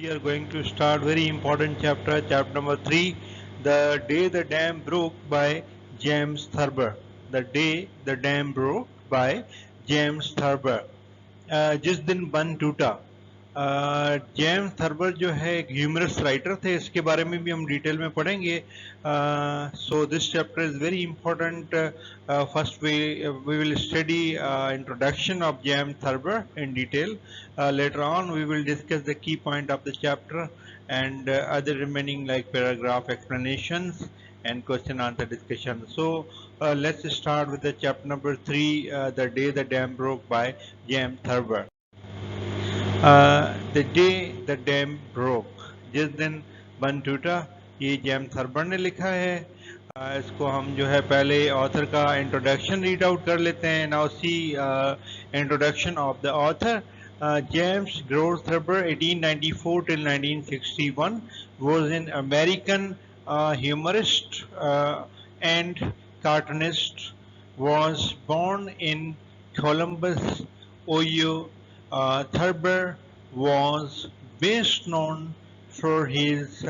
We are going to start very important chapter, chapter number 3, The Day the Dam Broke by James Thurber. The Day the Dam Broke by James Thurber. जिस दिन बन टूटा। James Thurber जो है एक humerus writer थे, इसके बारे में भी हम डिटेल में पढ़ेंगे। So this chapter is very important. First we will study introduction of James Thurber in detail. Later on we will discuss the key point of the chapter and other remaining like paragraph explanations and question answer discussion. So let's start with the chapter number 3, The Day the Dam Broke by James Thurber. The Day the Dam Broke, जिस दिन बन टूटा, ये James Thurber ने लिखा है। इसको हम जो है पहले ऑथर का इंट्रोडक्शन रीड आउट कर लेते हैं. Now see introduction of the author. James Groves Thurber, 1894 till 1961, was an American humorist and cartoonist. Was born in Columbus, Ohio. Thurber was best known for his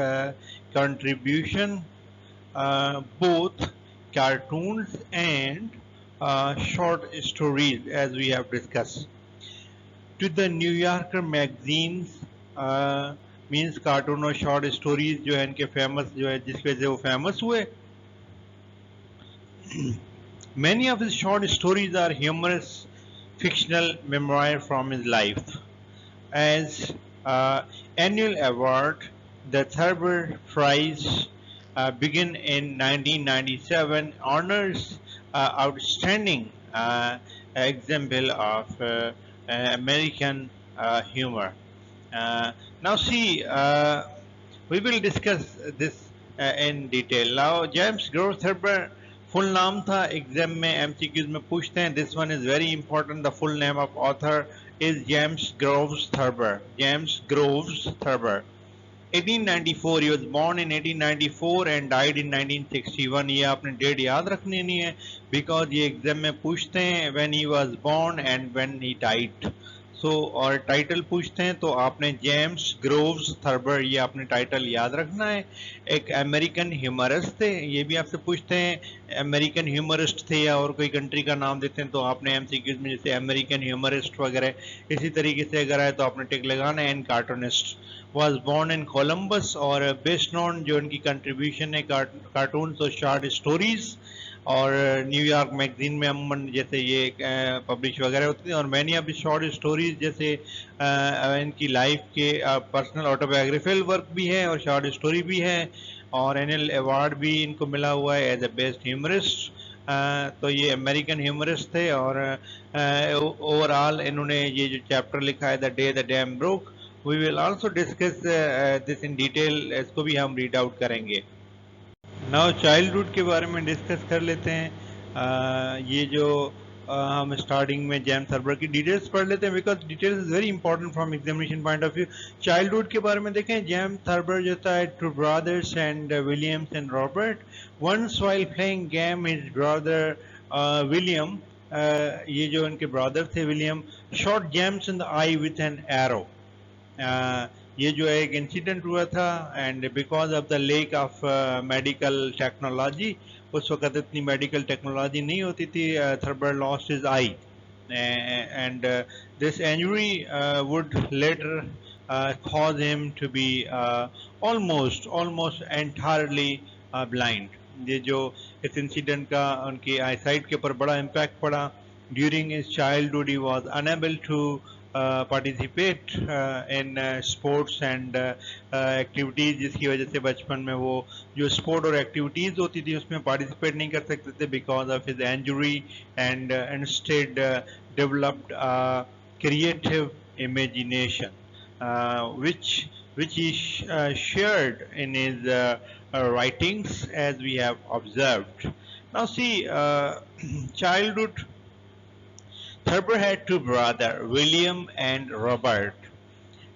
contribution, both cartoons and short stories, as we have discussed, to the New Yorker magazines. Means cartoon और short stories जो है इनके famous जो है जिस वजह से वो फेमस हुए. Many of his short stories are humorous fictional memoir from his life. As annual award, the Thurber Prize began in 1997, honors outstanding example of American humor. Now see, we will discuss this in detail. Now James Groves Thurber full नाम था, exam में MCQs में पूछते हैं. This one is very important. The full name of author is James Groves Thurber. James Groves Thurber. 1894, he was born in 1894 and died in 1961. ये आपने date याद रखनी नहीं है because ये एग्जाम में पूछते हैं when he was born and when he died. सो और टाइटल पूछते हैं तो आपने जेम्स ग्रोव्स थर्बर ये आपने टाइटल याद रखना है. एक अमेरिकन ह्यूमरिस्ट थे, ये भी आपसे पूछते हैं अमेरिकन ह्यूमरिस्ट थे या और कोई कंट्री का नाम देते हैं तो आपने एमसीक्यूज में जैसे अमेरिकन ह्यूमरिस्ट वगैरह इसी तरीके से अगर आए तो आपने टिक लगाना है. And cartoonist. Was born in Columbus और बेस्ट नोन जो उनकी कंट्रीब्यूशन है कार्टून्स और शॉर्ट स्टोरीज और न्यूयॉर्क मैगजीन में अमूमन जैसे ये पब्लिश वगैरह होती हैं. और मैनी ऑफ शॉर्ट स्टोरीज जैसे इनकी लाइफ के पर्सनल ऑटोबायोग्राफिकल वर्क भी है और शॉर्ट स्टोरी भी है और एनुअल अवार्ड भी इनको मिला हुआ है एज ए बेस्ट ह्यूमरिस्ट. तो ये अमेरिकन ह्यूमरिस्ट थे और ओवरऑल इन्होंने ये जो चैप्टर लिखा है the day the dam broke, we will also discuss this in detail. इसको भी हम रीड आउट करेंगे. नाउ चाइल्डहुड के बारे में डिस्कस कर लेते हैं. ये जो हम स्टार्टिंग में जेम्स थर्बर की डिटेल्स पढ़ लेते हैं because details is very important from examination point of view. Childhood के बारे में देखें. जेम्स थर्बर जो था two brothers and Williams and Robert. Once while playing game his brother William, ये जो उनके ब्रदर थे William, shot James in the eye with an arrow. ये जो एक इंसिडेंट हुआ था and because of the lack of medical technology, उस वक्त इतनी मेडिकल टेक्नोलॉजी नहीं होती थी. Thurber lost his eye and this injury would later cause him to be almost entirely blind. ये जो इस इंसिडेंट का उनकी आईसाइट के ऊपर बड़ा इम्पैक्ट पड़ा. During his childhood he was unable to participate in sports and activities, जिसकी वजह से बचपन में वो जो स्पोर्ट और एक्टिविटीज़ होती थी उसमें पार्टिसिपेट नहीं कर सकते थे because of his injury and instead developed creative imagination which he shared in his writings as we have observed. Now see, childhood. Thurber had two brothers, William and Robert.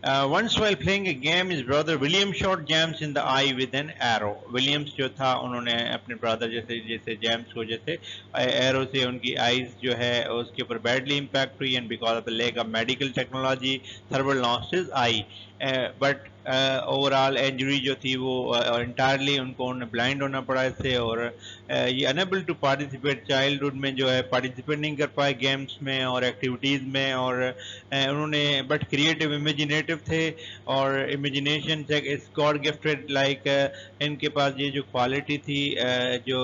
Once while playing a game, his brother William shot James in the eye with an arrow. Williams जो था उन्होंने अपने brother जैसे जैसे James को जैसे arrow से उनकी आईज जो है उसके ऊपर बैडली इम्पैक्ट हुई and because of the lack of medical technology Thurber lost his eye but overall injury जो थी वो इंटायरली उनको ब्लाइंड होना पड़ा इससे और ये अनेबल टू पार्टिसिपेट चाइल्डहुड में जो है पार्टिसिपेट नहीं कर पाए गेम्स में और एक्टिविटीज़ में और उन्होंने बट क्रिएटिव इमेजिनेटिव थे और imagination is God gifted like इनके पास ये जो क्वालिटी थी जो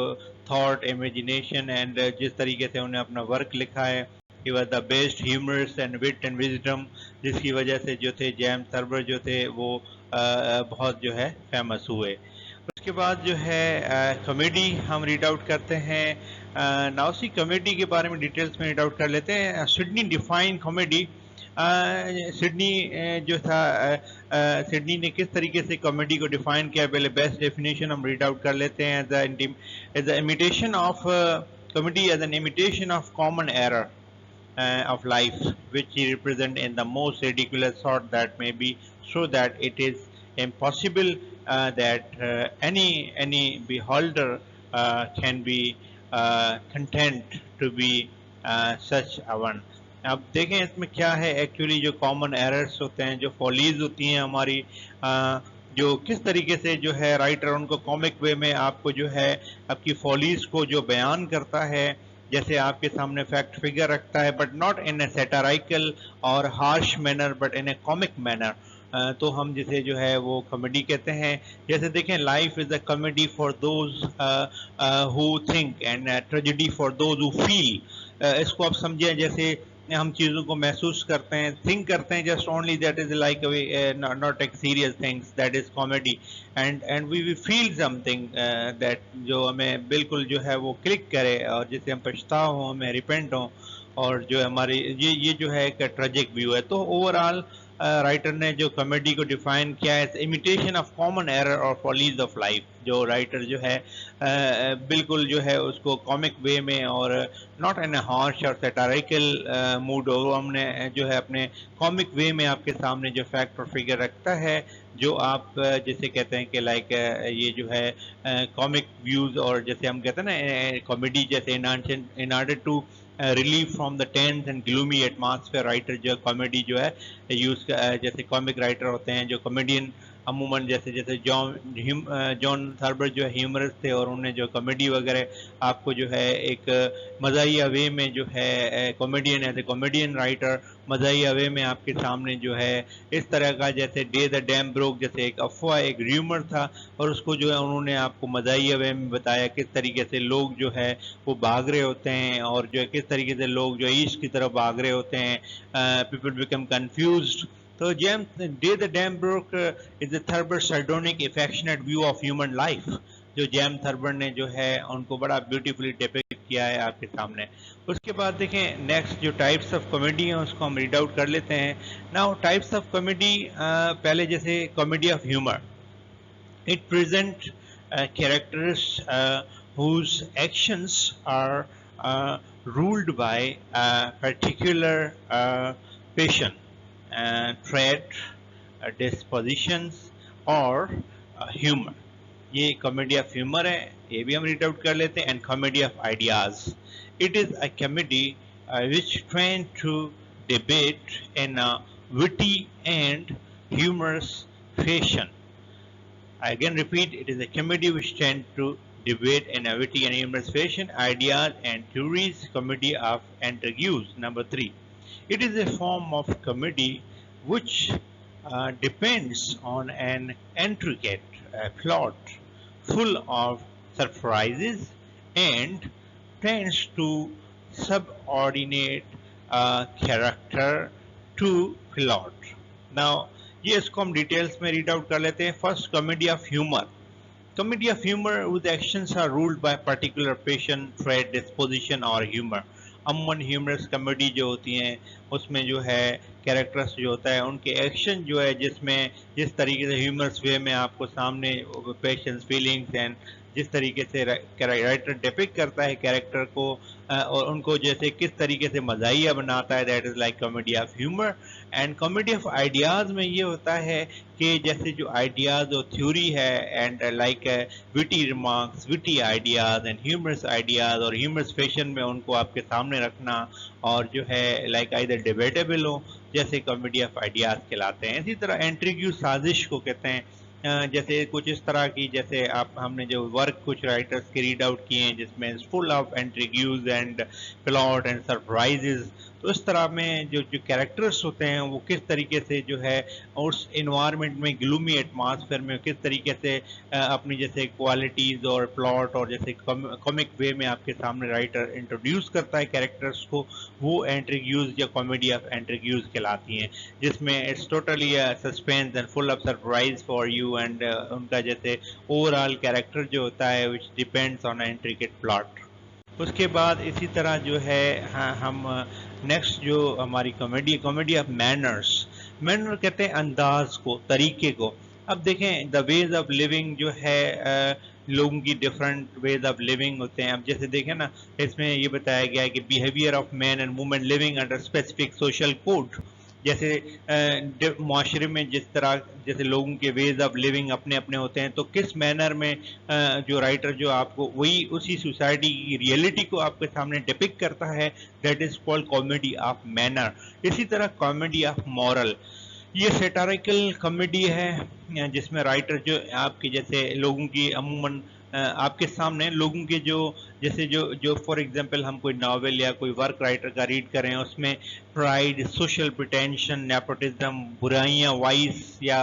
थॉट इमेजिनेशन एंड जिस तरीके से उन्हें अपना वर्क लिखा है he was the best humorist and wit and wisdom जिसकी वजह से जो थे जेम्स थर्बर जो थे वो बहुत जो है फेमस हुए। उसके बाद जो है कॉमेडी हम रीड आउट करते हैं। नाउ सी कॉमेडी के बारे में डिटेल्स में रीड आउट कर लेते हैं। Sydney define comedy. सिडनी जो था सिडनी ने किस तरीके से कॉमेडी को डिफाइन किया, पहले बेस्ट डेफिनेशन हम रीड आउट कर लेते हैं। As the imitation of comedy as an imitation of common error of life which he represent in the most ridiculous sort that may be, so that it is impossible that any beholder can be content to be such a one। अब देखें इसमें क्या है, actually जो common errors होते हैं, जो follies होती हैं हमारी, जो किस तरीके से जो है राइटर उनको कॉमिक वे में आपको जो है आपकी फॉलीज को जो बयान करता है, जैसे आपके सामने फैक्ट फिगर रखता है बट नॉट इन ए सैटारिकल और harsh manner but in A comic manner, तो हम जिसे जो है वो कॉमेडी कहते हैं। जैसे देखें, life is a comedy for those who think and tragedy for those who feel. इसको आप समझें जैसे हम चीज़ों को महसूस करते हैं, थिंक करते हैं, just only that is like not take serious things, that is comedy. And we feel something that जो हमें बिल्कुल जो है वो क्लिक करे और जिसे हम पछताओ हों, हमें रिपेंट हों, और जो हमारी ये जो है एक ट्रेजिक व्यू है। तो ओवरऑल राइटर ने जो कॉमेडी को डिफाइन किया है, इमिटेशन ऑफ कॉमन एरर और फॉलीज ऑफ लाइफ। जो राइटर जो है बिल्कुल जो है उसको कॉमिक वे में और नॉट इन ए हार्श और सैटारिकल मूड, और हमने जो है अपने कॉमिक वे में आपके सामने जो फैक्ट और फिगर रखता है, जो आप जैसे कहते हैं कि लाइक ये जो है कॉमिक व्यूज़, और जैसे हम कहते हैं ना कॉमेडी, जैसे in order to relieve from the tense and gloomy atmosphere, writer जो कॉमेडी जो है यूज़, जैसे कॉमिक राइटर होते हैं जो कॉमेडियन अमूमन, जैसे जॉन थर्बर जो है ह्यूमरस थे और उन्हें जो कॉमेडी वगैरह आपको जो है एक मज़ाहिया वे में जो है comedian as a comedian writer मज़ाहिया वे में आपके सामने जो है इस तरह का, जैसे डे द डैम ब्रोक, जैसे एक अफवाह एक र्यूमर था और उसको जो है उन्होंने आपको मज़ाहिया वे में बताया किस तरीके से लोग जो है वो भाग रहे होते हैं और जो है किस तरीके से लोग जो ईस्ट की तरफ भाग रहे होते हैं, पीपल बिकम कन्फ्यूज्ड। तो James day the dam broke is the Thurber sardonic affectionate view of human life, जो जेम्स थर्बर ने जो है उनको बड़ा ब्यूटीफुली डिपिक्ट किया है आपके सामने। उसके बाद देखें नेक्स्ट जो टाइप्स ऑफ कॉमेडी हैं उसको हम रीड आउट कर लेते हैं। नाउ टाइप्स ऑफ कॉमेडी, पहले जैसे comedy of humour, it present characters whose actions are ruled by a particular passion, trait, dispositions or humor। ये कॉमेडी ऑफ ह्यूमर है, ये भी हम रीड आउट कर लेते हैं। And comedy of ideas, it is a comedy which trying to debate in a witty and humorous fashion। I again repeat, it is a comedy which tend to debate in a witty and humorous fashion, ideas and theories, comedy of interviews। Number 3, it is a form of comedy which depends on an intricate plot full of surprises and tends to subordinate character to plot। Now ये इसको हम details में read out कर लेते हैं। First, comedy of humour. Comedy of humour with actions are ruled by particular passion, trait, disposition और humour. अमूमन humorous comedy जो होती हैं उसमें जो है कैरेक्टर्स जो होता है उनके एक्शन जो है, जिसमें जिस तरीके से ह्यूमरस वे में आपको सामने पेशेंस, फीलिंग्स एंड जिस तरीके से राइटर डिपिक्ट करता है कैरेक्टर को और उनको जैसे किस तरीके से मज़ाहिया बनाता है, that is like comedy of humour. And comedy of ideas में ये होता है कि जैसे जो आइडियाज़ और थ्योरी है and like witty remarks, witty ideas and humorous ideas और ह्यूमरस फैशन में उनको आपके सामने रखना और जो है लाइक आइदर डिबेटेबल हो, जैसे कॉमेडी ऑफ आइडियाज़ कहलाते हैं। इसी तरह एंट्रीग्यू साजिश को कहते हैं। जैसे कुछ इस तरह की, जैसे आप हमने जो वर्क कुछ राइटर्स के रीड आउट किए हैं जिसमें full of intrigues and plot and surprises, तो इस तरह में जो जो कैरेक्टर्स होते हैं वो किस तरीके से जो है उस इन्वायरमेंट में, ग्लूमी एटमॉस्फेयर में किस तरीके से अपनी जैसे क्वालिटीज़ और प्लॉट और जैसे कॉमिक वे में आपके सामने राइटर इंट्रोड्यूस करता है कैरेक्टर्स को, वो एंट्रीग्यूज या कॉमेडी ऑफ एंट्रीग्यूज कहलाती हैं, जिसमें it's totally suspense and full of surprise for you and उनका जैसे ओवरऑल कैरेक्टर जो होता है which depends on intricate plot. उसके बाद इसी तरह जो है, हाँ, हम नेक्स्ट जो हमारी comedy, comedy of manners. Manner कहते हैं अंदाज को, तरीके को। अब देखें द वेज ऑफ लिविंग जो है लोगों की डिफरेंट वेज ऑफ लिविंग होते हैं। अब जैसे देखें ना, इसमें ये बताया गया है कि behaviour of man and women living under specific social code. जैसे माशरे में जिस तरह जैसे लोगों के वेज ऑफ लिविंग अपने अपने होते हैं, तो किस मैनर में जो राइटर जो आपको वही उसी सोसाइटी की रियलिटी को आपके सामने डिपिक्ट करता है, that is called comedy of manner. इसी तरह कॉमेडी ऑफ मॉरल, ये सेटारिकल कॉमेडी है जिसमें राइटर जो आपके जैसे लोगों की अमूमन आपके सामने लोगों के जो जैसे जो जो फॉर एग्जांपल हम कोई नावल या कोई वर्क राइटर का रीड करें, उसमें प्राइड, सोशल प्रिटेंशन, नेपोटिज्म, बुराइयां, वाइस या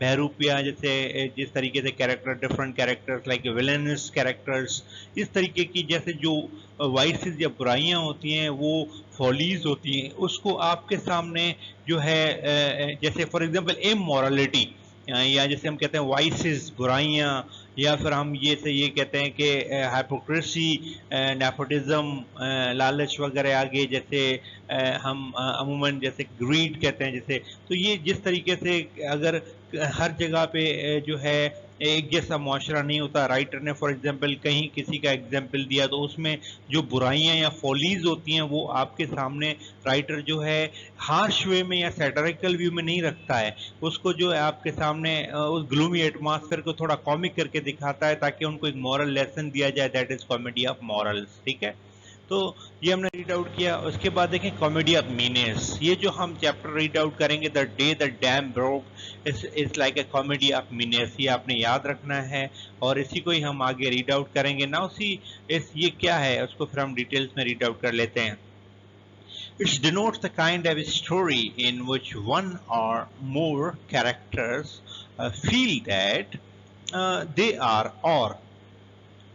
बहरूपिया, जैसे जिस तरीके से character, different characters like villainous characters, इस तरीके की जैसे जो वाइसेस या बुराइयां होती हैं, वो फॉलीज होती हैं, उसको आपके सामने जो है जैसे फॉर एग्जांपल इमोरलिटी, या जैसे हम कहते हैं वाइसेस, बुराइयां, या फिर हम ये से ये कहते हैं कि हाइपोक्रेसी, नेपोटिज्म, लालच वगैरह आगे जैसे हम अमूमन जैसे ग्रीड कहते हैं जैसे। तो ये जिस तरीके से अगर हर जगह पे जो है एक जैसा मुआशरा नहीं होता, राइटर ने फॉर एग्जांपल कहीं किसी का एग्जांपल दिया तो उसमें जो बुराइयां या फॉलीज होती हैं वो आपके सामने राइटर जो है हार्श वे में या सैटरिकल व्यू में नहीं रखता है, उसको जो है आपके सामने उस ग्लूमी एटमॉस्फेयर को थोड़ा कॉमिक करके दिखाता है ताकि उनको एक मॉरल लेसन दिया जाए, that is comedy of morals. ठीक है, तो ये हमने रीड आउट किया। उसके बाद देखें कॉमेडी ऑफ मीनेस। ये जो हम चैप्टर रीड आउट करेंगे, the day the dam broke is like a comedy of menace, ये आपने याद रखना है और इसी को ही हम आगे रीड आउट करेंगे ना। उसी इस ये क्या है उसको फिर हम डिटेल्स में रीड आउट कर लेते हैं। It denotes the kind of story in which one or more characters feel that they are or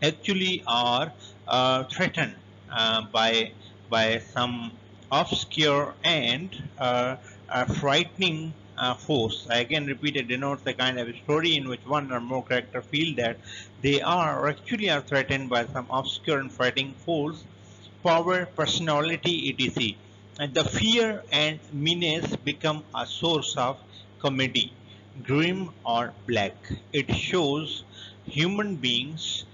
actually are threatened by some obscure and frightening force. I again repeat, it denotes the kind of story in which one or more character feel that they are or actually are threatened by some obscure and frightening force, power, personality, etc. And the fear and menace become a source of comedy, grim or black. It shows human beings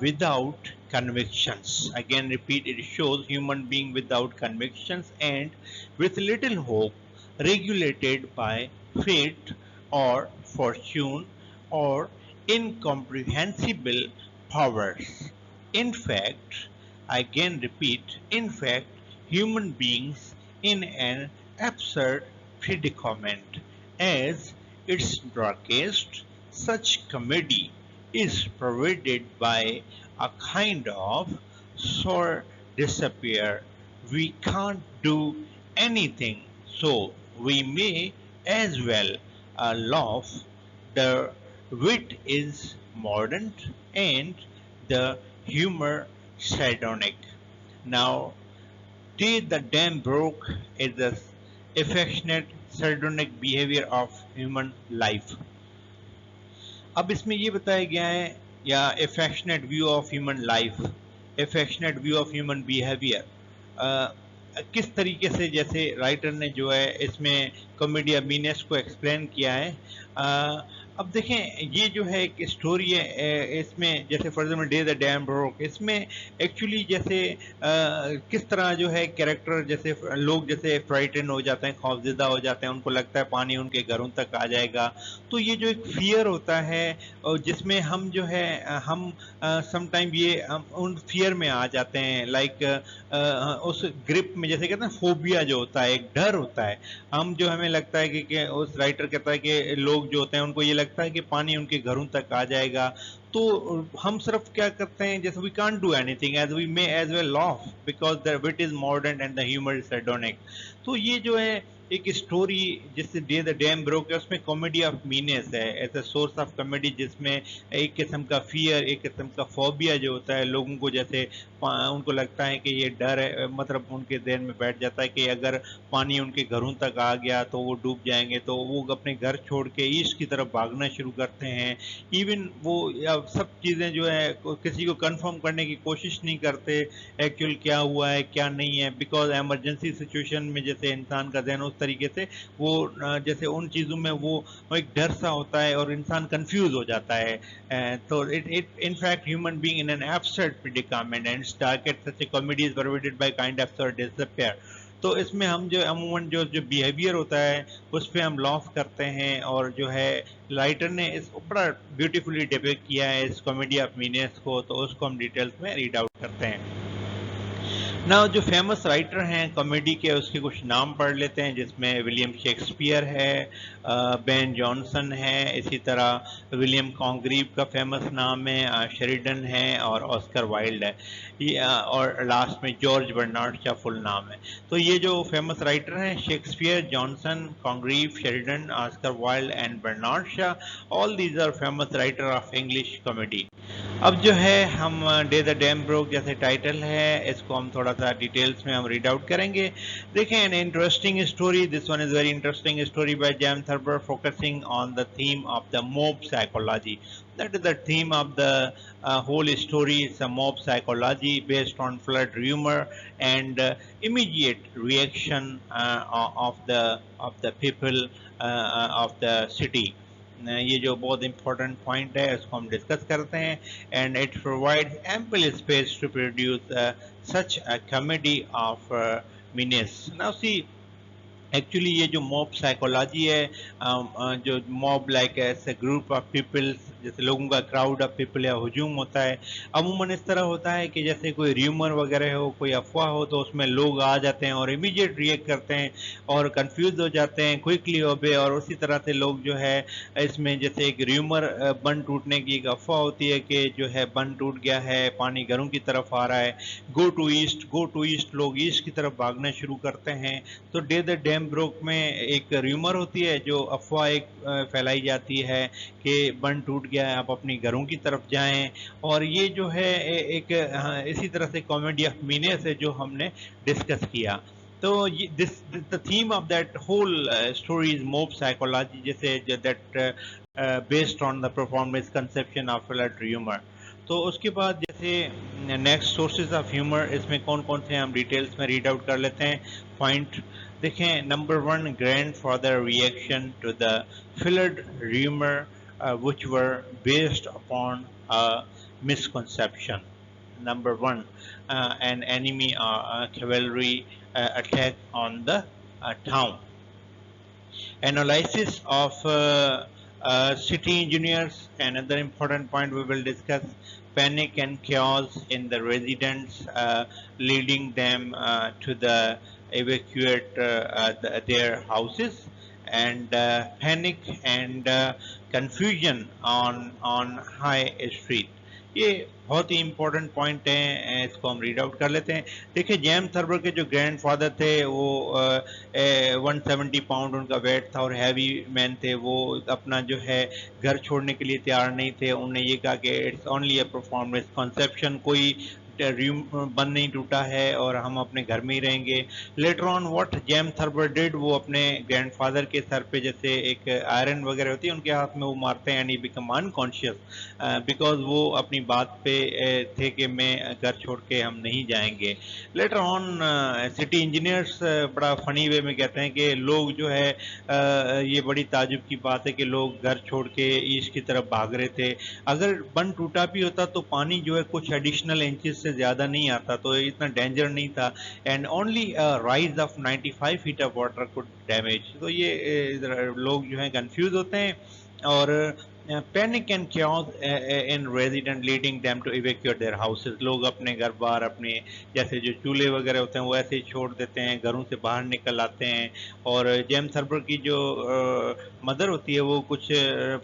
without convictions. Again repeat, it shows human being without convictions and with little hope, regulated by fate or fortune or incomprehensible powers. In fact, again repeat, in fact, human beings in an absurd predicament. As its darkest, such comedy is pervaded by a kind of sore despair. We can't do anything, so we may as well laugh. The wit is mordant and the humor sardonic. Now, day the dam broke is the affectionate sardonic behavior of human life. अब इसमें ये बताया गया है, या affectionate view of human life, affectionate view of human behavior, किस तरीके से जैसे राइटर ने जो है इसमें कॉमेडी ऑफ मीनेस को एक्सप्लेन किया है। अ, अब देखें ये जो है एक स्टोरी है, इसमें जैसे for example day the dam broke, इसमें एक्चुअली जैसे किस तरह जो है कैरेक्टर जैसे लोग जैसे फ्राइटन हो जाते हैं, खौफजदा हो जाते हैं, उनको लगता है पानी उनके घरों तक आ जाएगा। तो ये जो एक फियर होता है और जिसमें हम जो है हम समटाइम ये हम उन फियर में आ जाते हैं, लाइक उस ग्रिप में, जैसे कहते हैं फोबिया जो होता है, एक डर होता है। हम जो हमें लगता है कि उस राइटर कहता है कि लोग जो होते हैं उनको ये लगता है कि पानी उनके घरों तक आ जाएगा। तो हम सिर्फ क्या करते हैं, जैसे we can't do anything as we may as well laugh because the wit is modern and the humour is sardonic. तो ये जो है एक स्टोरी जिससे डे द डैम ब्रोक है, उसमें कॉमेडी ऑफ मीनेस है, as a source of comedy, जिसमें एक किस्म का फियर, एक किस्म का फोबिया जो होता है लोगों को, जैसे उनको लगता है कि ये डर है, मतलब उनके ध्यान में बैठ जाता है कि अगर पानी उनके घरों तक आ गया तो वो डूब जाएंगे, तो वो अपने घर छोड़ के ईस्ट की तरफ भागना शुरू करते हैं। इवन वो सब चीज़ें जो है किसी को कंफर्म करने की कोशिश नहीं करते एक्चुअल क्या हुआ है क्या नहीं है, बिकॉज एमरजेंसी सिचुएशन में जैसे इंसान का जहन उस तरीके से वो जैसे उन चीज़ों में वो एक डर सा होता है और इंसान कंफ्यूज हो जाता है। तो it in fact human being in an absurd predicament and target such a comedy is pervaded by kind of absurd despair। तो इसमें हम जो अमूमन जो जो बिहेवियर होता है उस पर हम लॉफ करते हैं, और जो है राइटर ने इस बड़ा ब्यूटीफुली डिपिक्ट किया है इस कॉमेडी ऑफ मीनियस को, तो उसको हम डिटेल्स में रीड आउट करते हैं। ना जो फेमस राइटर हैं कॉमेडी के, उसके कुछ नाम पढ़ लेते हैं, जिसमें विलियम शेक्सपियर है, बेन जॉनसन है, इसी तरह विलियम कॉन्ग्रीव का फेमस नाम है, शेरिडन है, और ऑस्कर वाइल्ड है। ये और लास्ट में जॉर्ज बर्नार्ड का फुल नाम है। तो ये जो फेमस राइटर हैं Shakespeare, Johnson, Congreve, Sheridan, Oscar Wilde and Bernard Shaw, all these are famous writer of English comedy. अब जो है हम डे द डैम ब्रोक जैसे टाइटल है, इसको हम थोड़ा सा डिटेल्स में हम रीड आउट करेंगे। देखें, an interesting story, this one is very interesting story by James Thurber, focusing on the theme of the mob psychology. That is the theme of the whole story. It's a mob psychology based on flood rumor and immediate reaction of the people of the city. ये जो बहुत important point है इसको हम discuss करते हैं, and it provides ample space to produce such a comedy of meanness. Now see, actually ये जो मॉब साइकोलॉजी है, जो मॉब लाइक ऐसे ग्रुप ऑफ पीपल्स, जैसे लोगों का क्राउड ऑफ पीपल या हुजूम होता है, अमूमन इस तरह होता है कि जैसे कोई र्यूमर वगैरह हो, कोई अफवाह हो, तो उसमें लोग आ जाते हैं और इमीडिएट रिएक्ट करते हैं और कंफ्यूज हो जाते हैं, क्विकली ओबे, और उसी तरह से लोग जो है इसमें जैसे एक र्यूमर बंद टूटने की एक अफवाह होती है कि जो है बंद टूट गया है, पानी घरों की तरफ आ रहा है, go to east, go to east, लोग ईस्ट की तरफ भागना शुरू करते हैं। तो डे द डैम ब्रोक में एक र्यूमर होती है, जो अफवाह एक फैलाई जाती है कि बंद टूट गया है, आप अपनी घरों की तरफ जाएं। और ये जो है एक इसी तरह से कॉमेडी ऑफ मीनियस है जो हमने डिस्कस किया। तो this the theme of that whole story is mob psychology, जैसे that based on the performance conception of flood rumour. तो उसके बाद जैसे नेक्स्ट सोर्सेज ऑफ ह्यूमर, इसमें कौन कौन से हम डिटेल्स में रीड आउट कर लेते हैं। पॉइंट देखें, number 1, grandfather reaction to the flood rumour which were based upon a misconception. Number 1, an enemy cavalry attack on the town. Analysis of city engineers, another important point we will discuss. Panic and chaos in the residents, leading them to the evacuate their houses, and panic and confusion on high street. ये बहुत ही important point है, इसको हम read out कर लेते हैं। देखिए, James Thurber के जो ग्रैंडफादर थे वो 170 पाउंड उनका वेट था और हैवी मैन थे। वो अपना जो है घर छोड़ने के लिए तैयार नहीं थे। उन्होंने ये कहा कि it's only a performance conception, कोई बन नहीं टूटा है और हम अपने घर में ही रहेंगे। Later on what James Thurber did, वो अपने ग्रैंडफादर के सर पे जैसे एक आयरन वगैरह होती है उनके हाथ में वो मारते हैं and he become unconscious because वो अपनी बात पे थे कि मैं घर छोड़ के हम नहीं जाएंगे। लेटर ऑन सिटी इंजीनियर्स बड़ा फनी वे में कहते हैं कि लोग जो है ये बड़ी ताजुब की बात है कि लोग घर छोड़ के ईस्ट की तरफ भाग रहे थे। अगर बंद टूटा भी होता तो पानी जो है कुछ एडिशनल इंचेस से ज़्यादा नहीं आता, तो इतना डेंजर नहीं था and only rise of 95 feet of water could damage. तो ये लोग जो हैं कंफ्यूज होते हैं और panic and chaos in resident leading them to evacuate their houses. लोग अपने घर बार अपने जैसे जो चूल्हे वगैरह होते हैं वो ऐसे ही छोड़ देते हैं, घरों से बाहर निकल आते हैं। और जेम्स हर्बर की जो मदर होती है वो कुछ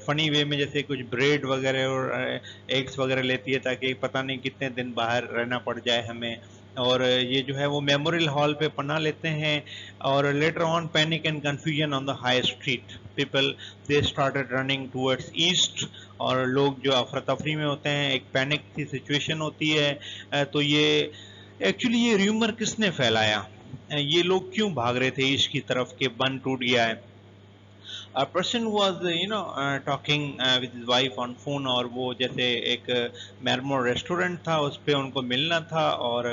फनी वे में जैसे कुछ ब्रेड वगैरह और एग्स वगैरह लेती है ताकि पता नहीं कितने दिन बाहर रहना पड़ जाए हमें। और ये जो है वो मेमोरियल हॉल पे पना लेते हैं। और later on panic and confusion on the high street, people they started running towards east. और लोग जो अफरा तफरी में होते हैं, एक पैनिक की सिचुएशन होती है। तो ये एक्चुअली ये र्यूमर किसने फैलाया, ये लोग क्यों भाग रहे थे ईस्ट की तरफ के बंद टूट गया है। a person was talking with his wife on phone, और वो जैसे एक मैरमो रेस्टोरेंट था उस पे उनको मिलना था और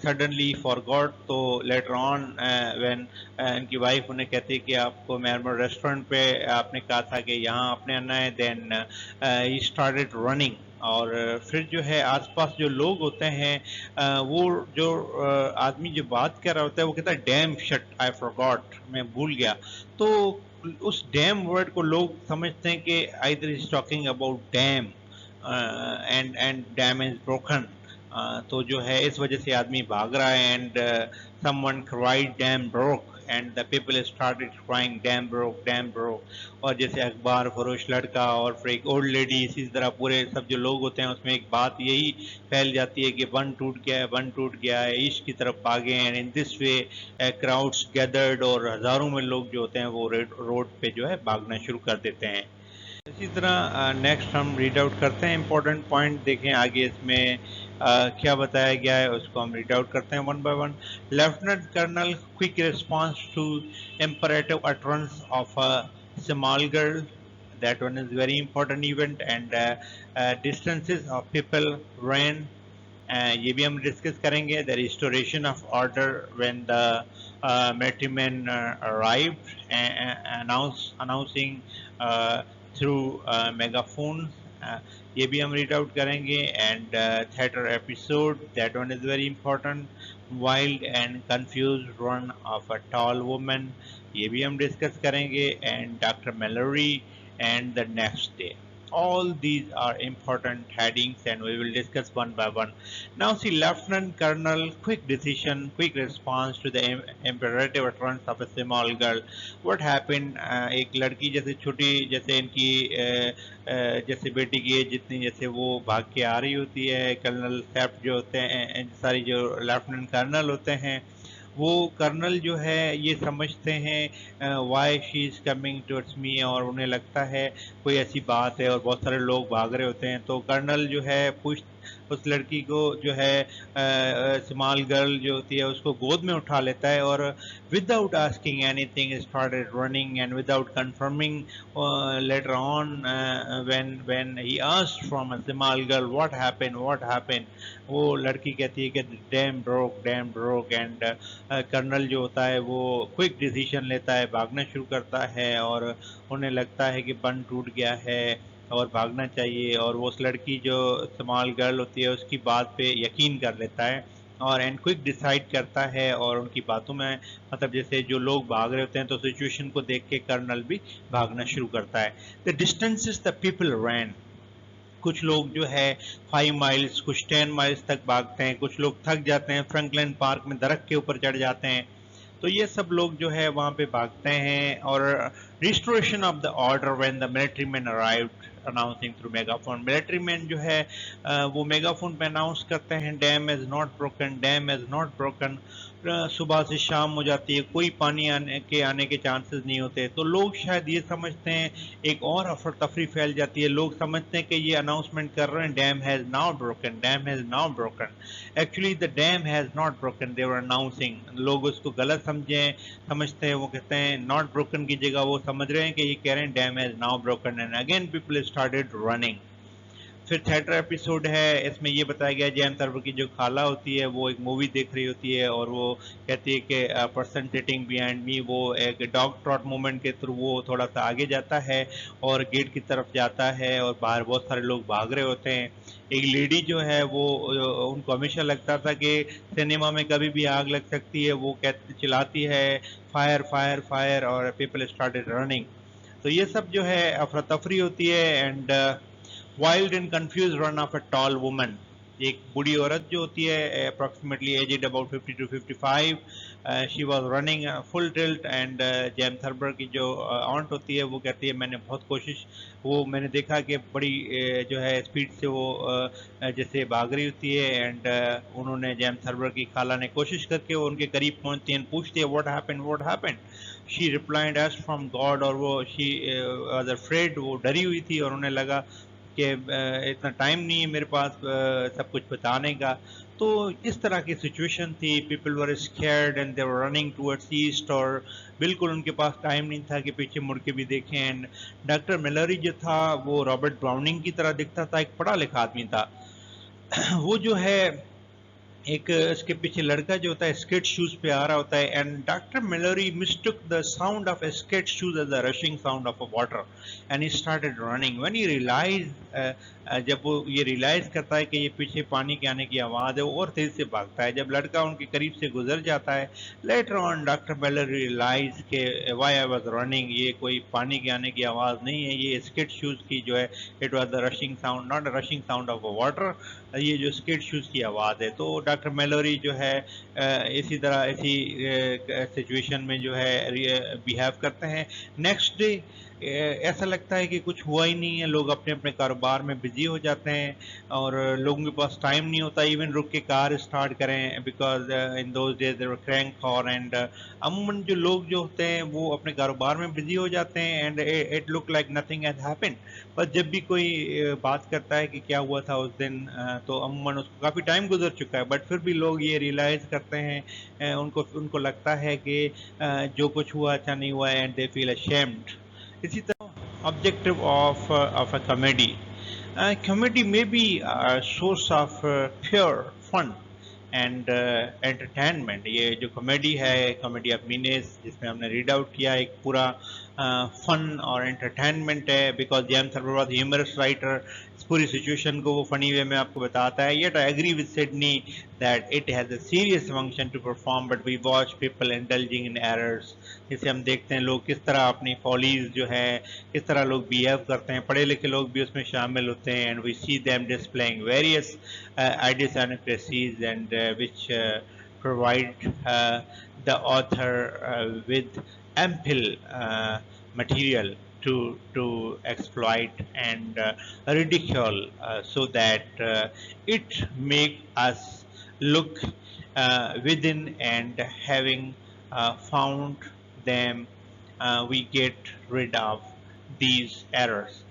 सडनली फॉरगॉट। तो लेटर ऑन व्हेन इनकी वाइफ उन्हें कहती है कि आपको मैरमो रेस्टोरेंट पे आपने कहा था कि यहाँ आपने आना है, देन ही स्टार्टेड रनिंग। और फिर जो है आसपास जो लोग होते हैं वो जो आदमी जो बात कर रहा होता है वो कहता है डैम शट आई फॉरगॉट, मैं भूल गया। तो उस डैम वर्ड को लोग समझते हैं कि either is talking about dam and dam is broken. तो जो है इस वजह से आदमी भाग रहा है and someone cried dam broke and the people started crying dam broke dam broke. और जैसे अखबार फरोश लड़का और फिर एक ओल्ड लेडी, इसी तरह पूरे सब जो लोग होते हैं उसमें एक बात यही फैल जाती है कि बंद टूट गया है, बंद टूट गया है, ईस्ट की तरफ भागे हैं। In this way crowds gathered और हजारों में लोग जो होते हैं वो रोड पे जो है भागना शुरू कर देते हैं। इसी तरह नेक्स्ट हम रीड आउट करते हैं इंपॉर्टेंट पॉइंट। देखें आगे इसमें क्या बताया गया है उसको हम रीड आउट करते हैं one by one. Lieutenant colonel quick response to imperative utterance of a small girl, that one is very important event, and distances of people ran, ये भी हम डिस्कस करेंगे। The restoration of order when the military men arrived, announcing through megaphone, ये भी हम read out करेंगे। And theatre episode, that one is very important. Wild and confuse run of a tall woman, ये भी हम discuss करेंगे। And doctor Malorie and the next day, all these are important headings and we will discuss one by one. Now see, Lieutenant Colonel quick decision, quick response to the imperative utterance of a small girl. What happened, एक लड़की जैसे छोटी जैसे इनकी जैसे बेटी की as जितनी जैसे वो भाग के आ रही होती है, कर्नल सेफ्ट जो होते हैं सारी जो लेफ्टिनेंट कर्नल होते हैं वो कर्नल जो है ये समझते हैं why she is coming towards me, और उन्हें लगता है कोई ऐसी बात है और बहुत सारे लोग भाग रहे होते हैं। तो कर्नल जो है उस लड़की को जो है स्मॉल गर्ल जो होती है उसको गोद में उठा लेता है और without asking anything started running and without confirming later on when he asked from a small girl what happened, वो लड़की कहती है कि डैम ब्रोक एंड कर्नल जो होता है वो क्विक डिसीजन लेता है, भागना शुरू करता है और उन्हें लगता है कि बंद टूट गया है और भागना चाहिए। और वो उस लड़की जो स्मॉल गर्ल होती है उसकी बात पे यकीन कर लेता है और एंड क्विक डिसाइड करता है और उनकी बातों में मतलब जैसे जो लोग भाग रहे होते हैं तो सिचुएशन को देख के कर्नल भी भागना शुरू करता है। द डिस्टेंसेस द पीपल रैन, कुछ लोग जो है 5 माइल्स कुछ 10 माइल्स तक भागते हैं, कुछ लोग थक जाते हैं, फ्रैंकलिन पार्क में दरख्त के ऊपर चढ़ जाते हैं। तो ये सब लोग जो है वहाँ पे भागते हैं और restoration of the order when the military men arrived announcing through megaphone. Military men जो है वो megaphone पे announce करते हैं dam is not broken, dam is not broken. सुबह से शाम हो जाती है, कोई पानी आने के चांसेस नहीं होते, तो लोग शायद ये समझते हैं, एक और अफरा तफरी फैल जाती है, लोग समझते हैं कि ये अनाउंसमेंट कर रहे हैं dam has now broken, dam has now broken. Actually the dam has not broken, they were announcing. लोग उसको गलत समझते हैं, वो कहते हैं नॉट ब्रोकन की जगह वो समझ रहे हैं कि ये कह रहे हैं dam has now broken, and again people started running. फिर थिएटर एपिसोड है, इसमें ये बताया गया जैन तरवर की जो खाला होती है वो एक मूवी देख रही होती है और वो कहती है कि पर्सन सिटिंग बिहाइंड मी, वो एक डॉग ट्रॉट मूवमेंट के थ्रू वो थोड़ा सा आगे जाता है और गेट की तरफ जाता है और बाहर बहुत सारे लोग भाग रहे होते हैं। एक लेडी जो है वो उनको हमेशा लगता था कि सिनेमा में कभी भी आग लग सकती है, वो कहती चिल्लाती है फायर फायर फायर और पीपल स्टार्टेड रनिंग। तो ये सब जो है अफरा तफरी होती है। And wild and confuse run of a tall woman, एक बूढ़ी औरत जो होती है approximately aged about 50 to 55, she was running full tilt. And James Thurber की जो ऑन्ट होती है वो कहती है मैंने बहुत कोशिश, वो मैंने देखा कि बड़ी जो है स्पीड से वो जैसे भाग रही होती है। एंड उन्होंने जेम्स थर्बर की खाला ने कोशिश करके वो उनके करीब पहुंचती है, पूछती है what happened. She replied as from God, और वो शी वाज अफ्रेड, वो डरी हुई थी और उन्हें लगा कि इतना टाइम नहीं है मेरे पास सब कुछ बताने का। तो इस तरह की सिचुएशन थी, people were scared and they were running towards east, और बिल्कुल उनके पास टाइम नहीं था कि पीछे मुड़ के भी देखें। एंड डॉक्टर मिलरी जो था वो रॉबर्ट ब्राउनिंग की तरह दिखता था, एक पढ़ा लिखा आदमी था। वो जो है एक इसके पीछे लड़का जो होता है स्केट शूज पे आ रहा होता है, and doctor Mallory mistook the sound of skate shoes as the rushing sound of a water and he started running. When he realise, जब वो ये रियलाइज करता है कि ये पीछे पानी के आने की आवाज़ है, वो और तेज से भागता है। जब लड़का उनके करीब से गुजर जाता है, लेटर ऑन डॉक्टर मिलरी रियलाइज के व्हाई आई वाज रनिंग, ये कोई पानी के आने की आवाज़ नहीं है, ये स्केट शूज की जो है it was the rushing sound, not a rushing sound of a water, ये जो स्केट शूज की आवाज़ है। तो डॉक्टर मेलोरी जो है इसी तरह इसी सिचुएशन में जो है बिहेव करते हैं। नेक्स्ट डे ऐसा लगता है कि कुछ हुआ ही नहीं है, लोग अपने अपने कारोबार में बिजी हो जाते हैं और लोगों के पास टाइम नहीं होता इवन रुक के कार स्टार्ट करें, because in those days there were crank car. And अमूमन जो लोग जो होते हैं वो अपने कारोबार में बिजी हो जाते हैं and it look like nothing has happened. पर जब भी कोई बात करता है कि क्या हुआ था उस दिन, तो अमूमन उसको काफ़ी टाइम गुजर चुका है, बट फिर भी लोग ये रियलाइज़ करते हैं, उनको लगता है कि जो कुछ हुआ अच्छा नहीं हुआ है, एंड दे फील अशेम्ड। इसी तरह objective of a comedy, comedy में be source of pure fun and entertainment. ये जो कॉमेडी है, कॉमेडी ऑफ मीनेस, जिसमें हमने रीड आउट किया, एक पूरा फन और एंटरटेनमेंट है, because James Thurber was humorous writer. इस पूरी सिचुएशन को वो फनी वे में आपको बताता है। Yet I agree with Sidney that it has a serious function to perform, but we watch people indulging in errors. जिसे हम देखते हैं लोग किस तरह अपनी फॉलीज जो है किस तरह लोग बिहेव करते हैं, पढ़े लिखे लोग भी उसमें शामिल होते हैं, and we see them displaying various idiosyncrasies and which provide the author with ample material to exploit and ridicule, so that it make us look within, and having found them, we get rid of these errors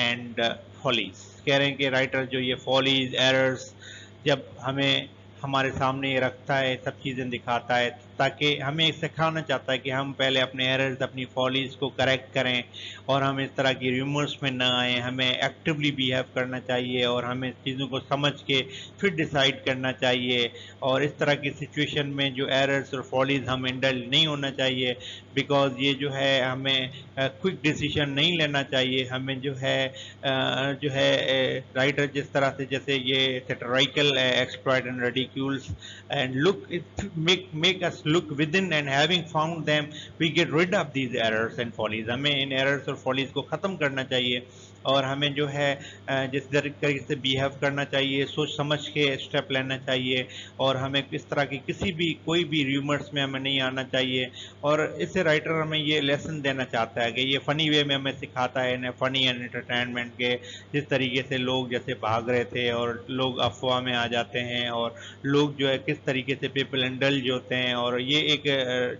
and follies। कह रहे हैं कि writer जो ये follies errors जब हमें हमारे सामने ये रखता है, सब चीज़ें दिखाता है, ताकि हमें सिखाना चाहता है कि हम पहले अपने एरर्स अपनी फॉलीज को करेक्ट करें और हम इस तरह की र्यूमर्स में ना आए। हमें एक्टिवली बिहेव करना चाहिए और हमें चीज़ों को समझ के फिर डिसाइड करना चाहिए, और इस तरह की सिचुएशन में जो एरर्स और फॉलीज हम इंडल्ज नहीं होना चाहिए, बिकॉज ये जो है हमें क्विक डिसीजन नहीं लेना चाहिए। हमें जो है राइटर जिस तरह से जैसे ये satirical exploit and ridicules and look it make us look within and having found them, we get rid of these errors and follies. हमें इन errors और follies को ख़त्म करना चाहिए और हमें जो है जिस तरीके से बिहेव करना चाहिए, सोच समझ के स्टेप लेना चाहिए और हमें किस तरह की किसी भी कोई भी र्यूमर्स में हमें नहीं आना चाहिए। और इससे राइटर हमें ये लेसन देना चाहता है कि ये फ़नी वे में हमें सिखाता है इन्हें फ़नी एंड एंटरटेनमेंट के, जिस तरीके से लोग जैसे भाग रहे थे और लोग अफवाह में आ जाते हैं और लोग जो है किस तरीके से पीपल इंडल्ज होते हैं। और ये एक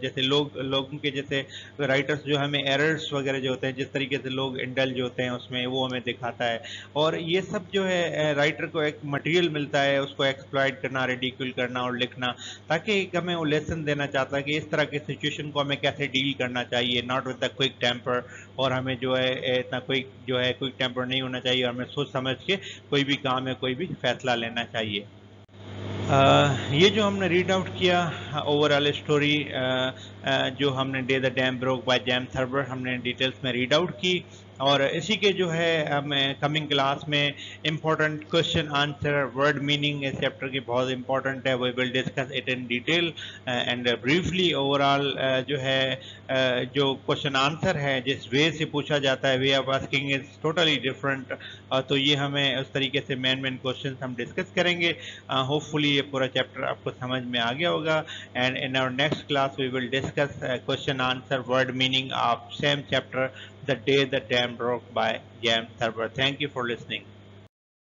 जैसे लोगों के जैसे राइटर्स जो हमें एरर्स वगैरह जो होते हैं, जिस तरीके से लोग इंडल्ज होते हैं उसमें, वो हमें दिखाता है। और ये सब जो है राइटर को एक मटेरियल मिलता है उसको एक्सप्लॉइट करना, रिडिक्यूल करना और लिखना, ताकि एक हमें वो लेसन देना चाहता है कि इस तरह की सिचुएशन को हमें कैसे डील करना चाहिए, not with the quick temper. और हमें जो है इतना क्विक टेम्पर नहीं होना चाहिए और हमें सोच समझ के कोई भी काम है कोई भी फैसला लेना चाहिए। ये जो हमने रीड आउट किया ओवरऑल स्टोरी, जो हमने day the dam broke by James Thurber हमने डिटेल्स में रीड आउट की। और इसी के जो है हमें कमिंग क्लास में important question answer word meaning इस चैप्टर की बहुत इंपॉर्टेंट है, we will discuss it in detail and briefly. Overall जो है जो क्वेश्चन आंसर है जिस वे से पूछा जाता है, way of asking is totally different. तो ये हमें उस तरीके से मेन क्वेश्चन हम डिस्कस करेंगे। होपफुली ये पूरा चैप्टर आपको समझ में आ गया होगा and in our next class we will discuss question answer word meaning of same chapter, The Day the Dam Broke by James Thurber. Thank you for listening.